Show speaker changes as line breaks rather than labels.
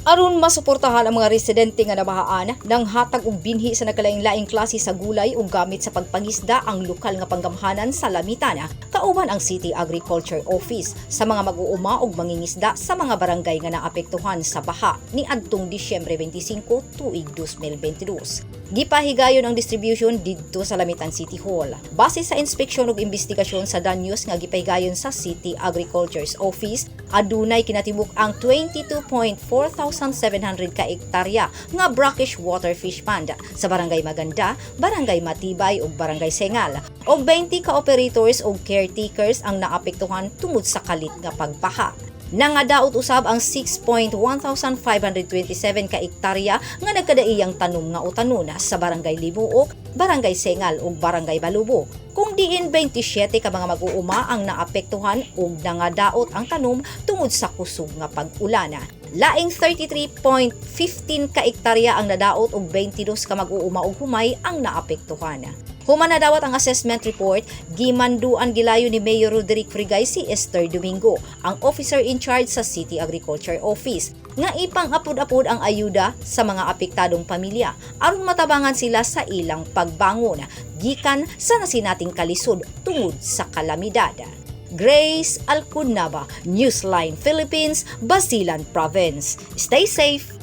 Aron masuportahan ang mga residente nga nabahaan ng hatag og binhi sa nagkalaing-laing klase sa gulay ug gamit sa pagpangisda ang lokal nga panggamhanan sa Lamitan, kauban ang City Agriculture Office sa mga mag-uuma og mangingisda sa mga barangay nga naapektuhan sa baha ni adtong Disyembre 25 tuig 2022. Gipahigayon ang distribution didto sa Lamitan City Hall. Base sa inspeksyon ug investigasyon sa danyos nga gipahigayon sa City Agriculture's Office, adunay kinatibuk ang 22,400 ka hektarya nga brackish water fish pond sa Barangay Maganda, Barangay Matibay ug Barangay Sengal. Og 20 ka operators ug caretakers ang naapektuhan tungod sa kalit nga pagbaha. Nangadaot usab ang 6,1527 ka hektarya nga nagkadaiyang tanom nga utanuna sa Barangay Libuok, Barangay Sengal ug Barangay Balubo. Kung diin 27 ka mga mag-uuma ang naapektuhan ug nangadaot ang tanom tungod sa kusog nga pag-ulana. Laing 33,15 ka hektarya ang nadaot ug 22 ka mag-uuma ug humay ang naapektuhan. Human nadawat ang assessment report, gimanduan gilayo ni Mayor Roderick Frigay si Esther Domingo, ang officer in charge sa City Agriculture Office, nga ipang-apod-apod ang ayuda sa mga apektadong pamilya aron matabangan sila sa ilang pagbangon gikan sa nasinating kalisod tungod sa kalamidad. Grace Alcunaba, Newsline Philippines, Basilan Province. Stay safe!